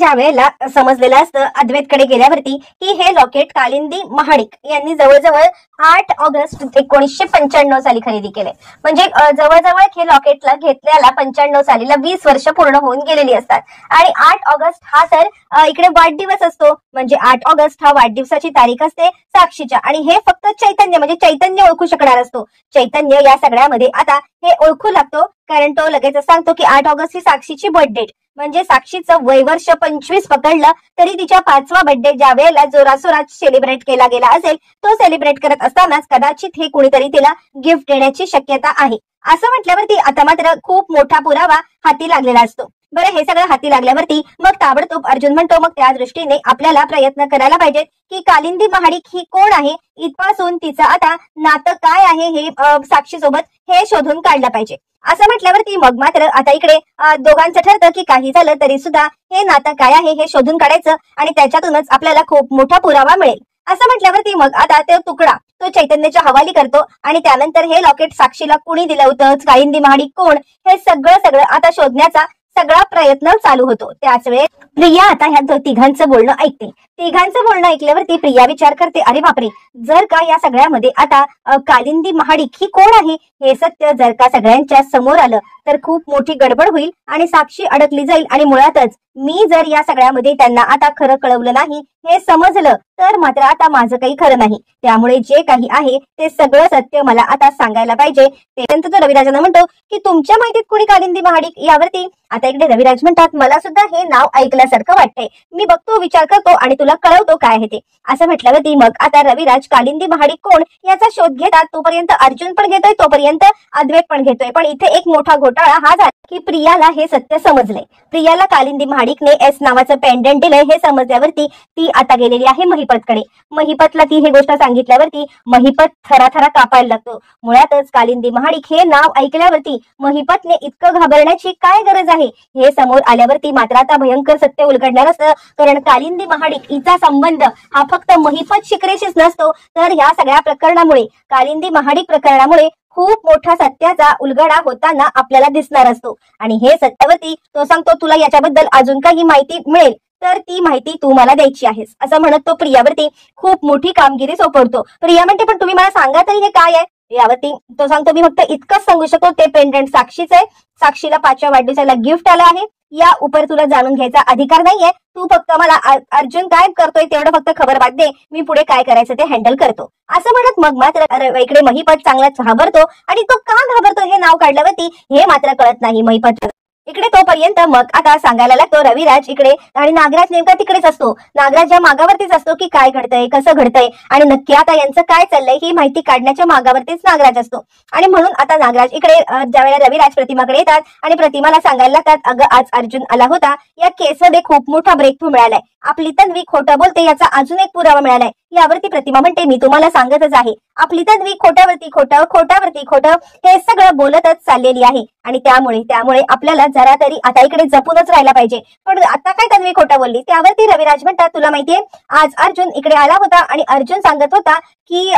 ज्या वेळेला समजलेलं असतं अद्वैतकडे गेल्यावरती की हे लॉकेट कालिंदी महाडिक यांनी जवळजवळ 8 ऑगस्ट 1995 साली खरेदी केले। म्हणजे जवळजवळ हे लॉकेटला घेतल्याला 95 सालीला 20 वर्ष पूर्ण होऊन गेलेली असतात। आणि 8 ऑगस्ट हा तर इकडे वाढदिवस असतो, म्हणजे 8 ऑगस्ट हा वाढदिवसाची तारीख असते साक्षीच्या। आणि हे फक्त चैतन्य म्हणजे चैतन्य ओळखू शकणार असतो। चैतन्य या सगळ्यामध्ये आता हे ओळखू लागतो, कारण तो लगेच सांगतो की 8 ऑगस्ट ही साक्षीची बर्थडे, म्हणजे साक्षीचं वय वर्ष 25 पकडलं तरी तिच्या 5वा बर्थडे ज्या वेळेला जोरासोरात सेलिब्रेट केला गेला असेल, तो सेलिब्रेट करत असतानाच कदाचित हे कुणीतरी तिला गिफ्ट देण्याची शक्यता आहे। असं म्हटल्यावरती आता मात्र खूप मोठा पुरावा हाती लागलेला असतो। बरं, हे सगळं हाती लागल्यावरती मग ताबडतोब अर्जुन म्हणतो मग त्या दृष्टीने आपल्याला प्रयत्न करायला पाहिजे की कालिंदी महाडिक ही कोण आहे, इथपासून तिचं आता नातं काय आहे हे साक्षी सोबत हे शोधून काढलं पाहिजे। असं म्हटल्यावरती मग मात्र आता इकडे दोघांचं ठरतं की काही झालं तरी सुद्धा हे नातं काय आहे हे शोधून काढायचं आणि त्याच्यातूनच आपल्याला खूप मोठा पुरावा मिळेल। असं म्हटल्यावरती मग आता तो तुकडा तो चैतन्याच्या हवाली करतो आणि त्यानंतर हे लॉकेट साक्षीला कुणी दिलं होतं, कालिंदी महाडिक कोण, हे सगळं आता शोधण्याचा सगळा प्रयत्न चालू होतो। त्याच वेळेस प्रिया आता ह्या तिघांचं बोलणं ऐकते। तिघांचं बोलणं ऐकल्यावरती प्रिया विचार करते, अरे बापरे, जर का या सगळ्यामध्ये आता कालिंदी महाडिक ही कोण आहे हे सत्य जर का सगळ्यांच्या समोर आलं तर खूप मोठी गडबड होईल आणि साक्षी अडकली जाईल। आणि मुळातच मी जर या सगळ्यामध्ये त्यांना आता खरं कळवलं नाही हे समजलं तर मात्र आता माझं काही खरं नाही। त्यामुळे जे काही आहे ते सगळं सत्य मला आता सांगायला पाहिजे। त्यानंतर तो रविराजांना म्हणतो की तुमच्या माहितीत कोणी कालिंदी महाडिक, यावरती आता इकडे रविराज म्हणतात मला सुद्धा हे नाव ऐकल्यासारखं वाटतंय, मी बघतो, विचार करतो आणि तुला कळवतो काय आहे ते। असं म्हटल्यावरती मग आता रविराज कालिंदी महाडिक कोण याचा शोध घेतात। तोपर्यंत अर्जुन पण घेतोय, तोपर्यंत अद्वैत पण घेतोय। पण इथे एक मोठा घोटाळा हा झाला की प्रियाला हे सत्य समजलंय। प्रियाला कालिंदी महाडिकने एस नावाचं पेंडंट दिलंय हे समजल्यावरती ती आता गेलेली आहे महिपतकडे। महिपतला ती ही गोष्ट सांगितल्यावरती महिपत थराथरा कापायला लागतो। मुळातच कालिंदी महाडिक हे नाव ऐकल्यावरती महिपतने इतकं घाबरण्याची काय गरज आहे हे समोर आल्यावरती मात्र आता भयंकर सत्य उलगडणार असतं। कारण कालिंदी महाडिक हिचा संबंध हा फक्त महिपत शिकरेशीच नसतो, तर ह्या सगळ्या प्रकरणामुळे कालिंदी महाडिक प्रकरणामुळे खूप मोठा सत्याचा उलगडा होताना आपल्याला दिसणार असतो। आणि हे सत्यावरती तो सांगतो तुला याच्याबद्दल अजून काही माहिती मिळेल तर ती माहिती तू मला द्यायची आहेस, असं म्हणत तो प्रियावरती खूप मोठी कामगिरी सोपवतो। प्रिया म्हणते पण तुम्ही मला सांगा तरी हे काय आहे, यावरती तो सांगतो मी फक्त इतकंच सांगू शकतो ते पेंडंट साक्षीच आहे, साक्षीला 5व्या वाढदिवसाला गिफ्ट आलं आहे, या उपर तुला जाणून घ्यायचा अधिकार नाहीये। तू फक्त मला अर्जुन काय करतोय तेवढं फक्त खबरबात दे, मी पुढे काय करायचं ते हँडल करतो। असं म्हणत मग मात्र इकडे महिपत चांगलाच घाबरतो आणि तो का घाबरतो हे नाव काढल्यावरती हे मात्र कळत नाही महिपत इकडे। तोपर्यंत मग आता सांगायला लागतो रविराज इकडे, आणि नागराज नेमका तिकडेच असतो। नागराज या मागावरतीच असतो की काय घडतंय, कसं घडतंय आणि नक्की आता यांचं काय चाललंय ही माहिती काढण्याच्या मागावरतीच नागराज असतो। आणि म्हणून आता नागराज इकडे ज्यावेळेला रविराज प्रतिमाकडे येतात आणि प्रतिमाला सांगायला लागतात, अगं आज अर्जुन आला होता, या केसमध्ये खूप मोठा ब्रेक थ्रू मिळालाय, आपली तन्वी खोटं बोलते याचा अजून एक पुरावा मिळालाय। यावरती प्रतिमा म्हणते मी तुम्हाला सांगतच आहे, आपली तन्वी खोट्यावरती खोटं खोट्यावरती खोटं हे सगळं बोलतच चाललेली आहे आणि त्यामुळे आपल्याला जरा तरी आता इकडे जपूनच राहायला पाहिजे। पण आता काय तन्वी खोटं बोलली, त्यावरती रविराज म्हणतात तुला माहितीये आज अर्जुन इकडे आला होता आणि अर्जुन सांगत होता की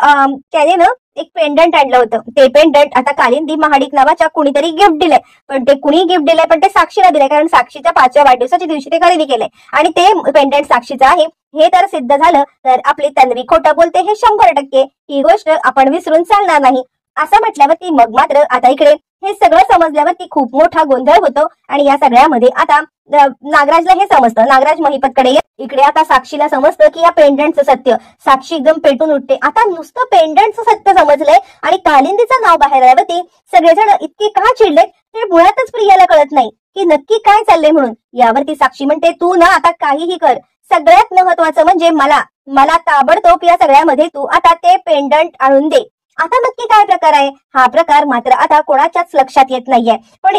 त्याने ना एक पेंडंट आणलं होतं, ते पेंडंट आता कालिंदी महाडिक नावाच्या कुणीतरी गिफ्ट दिलंय, पण ते कुणी गिफ्ट दिलंय पण ते साक्षीला दिलंय, कारण साक्षीच्या 5व्या वाढदिवसाच्या दिवशी ते खरेदी केलंय आणि ते पेंडंट साक्षीचं आहे हे तर सिद्ध झालं तर आपली तन्वी खोटं बोलते हे 100% ही गोष्ट आपण विसरून चालणार नाही। असं म्हटल्यावरती मग मात्र आता इकडे हे सगळं समजल्यावरती खूप मोठा गोंधळ होतो आणि या सगळ्यामध्ये आता नागराजला हे समजतं। नागराज महिपतकडे इकडे आता साक्षीला समजतं की या पेंडंटचं सत्य, साक्षी एकदम पेटून उठते। आता नुसतं पेंडंटचं सत्य समजलंय आणि कालिंदीचं नाव बाहेर आल्यावरती सगळेजण इतके का चिडलेत ते मुळातच प्रियाला कळत नाही की नक्की काय चाललंय म्हणून। यावरती साक्षी म्हणते तू ना आता काहीही कर, सगळ्यात महत्वाचं म्हणजे मला ताबडतोब या सगळ्यामध्ये तू आता ते पेंडंट आणून दे। आता नक्की काय प्रकार आहे हा प्रकार मात्र आता कोणाच्याच लक्षात येत नाहीये, पण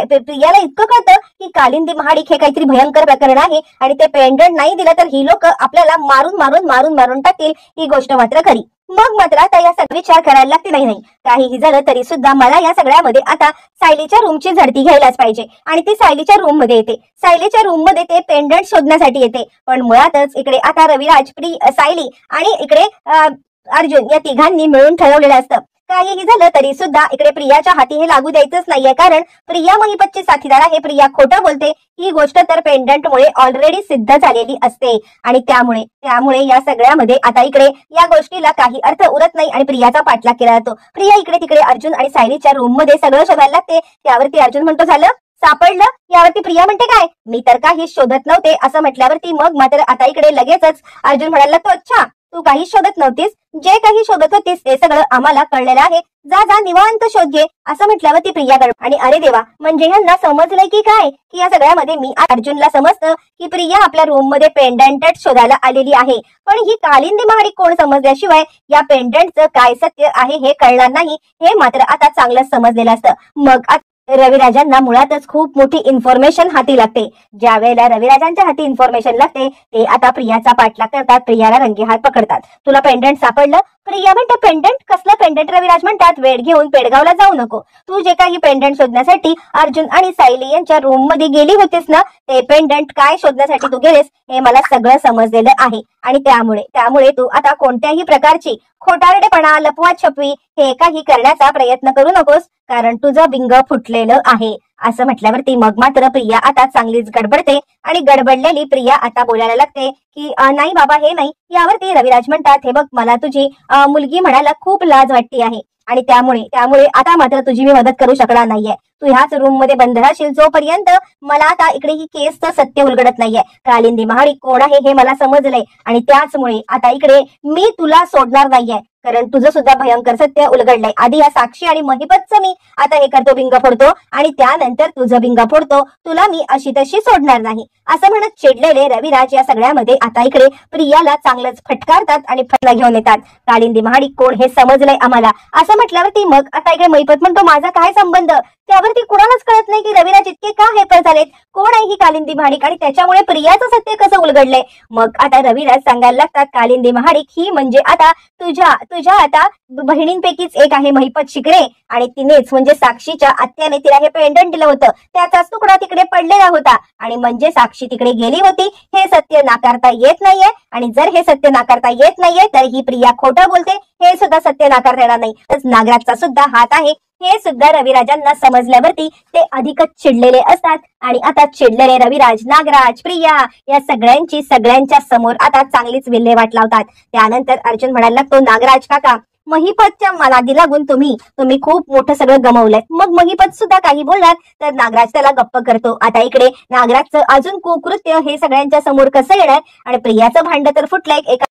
प्रियाला इतकं कळतं की कालिंदी महाडिक हे काहीतरी भयंकर प्रकरण आहे आणि ते पेंडंट नाही दिलं तर ही लोक आपल्याला मारून टाकतील, ही गोष्ट मात्र खरी। मग मात्र आता या सगळा विचार करायला लागते, नाही काहीही झालं तरी सुद्धा मला या सगळ्यामध्ये आता सायलीच्या रूमची झडती घ्यायलाच पाहिजे आणि ती सायलीच्या रूम मध्ये येते। सायलीच्या रूम मध्ये ते पेंडंट शोधण्यासाठी येते, पण मुळातच इकडे आता रविराज, सायली आणि इकडे अर्जुन या तिघांनी मिळून ठरवलेलं असतं काहीही झालं तरी सुद्धा इकडे प्रियाच्या हाती हे लागू द्यायचंच नाहीये, कारण प्रिया महिपतची साथीदार आहे, प्रिया खोटं बोलते ही गोष्ट तर पेंडंटमुळे ऑलरेडी सिद्ध झालेली असते आणि त्यामुळे या सगळ्यामध्ये आता इकडे या गोष्टीला काही अर्थ उरत नाही आणि प्रियाचा पाठलाग केला जातो। प्रिया इकडे तिकडे अर्जुन आणि सायलीच्या रूम मध्ये सगळं शोधायला लागते। त्यावरती अर्जुन म्हणतो झालं सापडलं? यावरती प्रिया म्हणते काय मी तर काही शोधत नव्हते असं म्हटल्यावरती मग मात्र आता इकडे लगेचच अर्जुन म्हणायला लागतो अच्छा तू काही शोधत नव्हतीस, जे काही शोधत होतीस ते सगळं आम्हाला कळलेलं आहे, जा जा निवांत शोध घे असं म्हटल्यावरती प्रिया आणि अरे देवा म्हणजे यांना समजलंय की काय की या सगळ्यामध्ये मी अर्जुनला समजतं की प्रिया आपल्या रूम मध्ये पेंडंट शोधायला आलेली आहे, पण ही कालिंदी महाडिक कोण समजल्याशिवाय या पेंडंटचं काय सत्य आहे हे कळणार नाही हे मात्र आता चांगलं समजलेलं असतं। मग रविराजांना मुळातच खूप मोठी इन्फॉर्मेशन हाती लागते। ज्या वेळेला रविराजांच्या हाती इन्फॉर्मेशन लागते ते आता प्रियाचा पाठलाग करतात, प्रियाला रंगेहात पकडतात। तुला पेंडंट सापडलं? प्रिया म्हणते पेंडंट? कसलं पेंडंट? रविराज म्हणतात वेळ घेऊन पेडगावला जाऊ नको, तू जे काही पेंडंट शोधण्यासाठी अर्जुन आणि सायली यांच्या रूम मध्ये गेली होतीस ना ते पेंडंट काय शोधण्यासाठी तू गेलेस हे मला सगळं समजलेलं आहे आणि त्यामुळे तू आता कोणत्याही प्रकारची खोटारडेपणा लपवा छपवी हे काही करण्याचा प्रयत्न करू नकोस, कारण तुझं बिंग फुटलेलं आहे असं म्हटल्यावरती मग मात्र प्रिया आता चांगलीच गडबडते आणि गडबडलेली प्रिया आता बोलायला लागते की नाही बाबा हे नाही। यावरती रविराज म्हणतात हे बघ मला तुझी मुलगी म्हणायला खूप लाज वाटते आहे आणि त्यामुळे आता मात्र तुझी मी मदत करू शकणार नाहीये, तू ह्याच रूम मध्ये बंद राहशील जोपर्यंत मला आता इकडे ही केसचं सत्य उलगडत नाहीये। कालिंदी महाडिक कोण आहे हे मला समजलंय आणि त्याचमुळे आता इकडे मी तुला सोडणार नाहीये, कारण तुझं सुद्धा भयंकर सत्य उलगडलंय। आधी या साक्षी आणि महिपतचं मी आता हे करतो बिंग फोडतो आणि त्यानंतर तुझं बिंग फोडतो, तुला मी अशी तशी सोडणार नाही असं म्हणत चिडलेले रविराज या सगळ्यामध्ये आता इकडे प्रियाला चांगलंच फटकारतात आणि फटका घेऊन येतात। कालिंदी महाडिक कोण हे समजलंय आम्हाला असं म्हटल्यावरती मग आता इकडे महिपत म्हणतो माझा काय संबंध? त्यावरती कुणालाच कळत नाही की रविराज इतके का हेपर झालेत, कोण आहे ही कालिंदी महाडिक आणि त्याच्यामुळे प्रियाचं सत्य कसं उलगडलंय। मग आता रविराज सांगायला लागतात कालिंदी महाडिक ही म्हणजे आता तुझ्या आता बहिणींपैकीच एक आहे महिपत शिकरे आणि तिनेच म्हणजे साक्षीच्या आत्याने तिला हे पेंडंट दिलं होतं, त्याचाच तुकडा तिकडे पडलेला होता आणि म्हणजे साक्षी तिकडे गेली होती हे सत्य नाकारता येत नाहीये आणि जर हे सत्य नाकारता येत नाहीये तर ही प्रिया खोटं बोलते हे सुद्धा सत्य नाकारता येणार नाही। नागराजचा सुद्धा हात आहे हे सुद्धा रविराजांना समजल्यावरती ते अधिकच चिडलेले असतात आणि आता चिडलेले रविराज नागराज प्रिया या सगळ्यांच्या समोर आता चांगलीच विल्हेवाट लावतात। त्यानंतर अर्जुन म्हणायला लागतो नागराज काका महिपतच्या नादी लागून तुम्ही खूप मोठं सगळं गमावलंय। मग महिपत सुद्धा काही बोलणार तर नागराज त्याला गप्प करतो। आता इकडे नागराजचं अजून कुकृत्य हे सगळ्यांच्या समोर कसं येणार आणि प्रियाचं भांड तर फुटलंय एका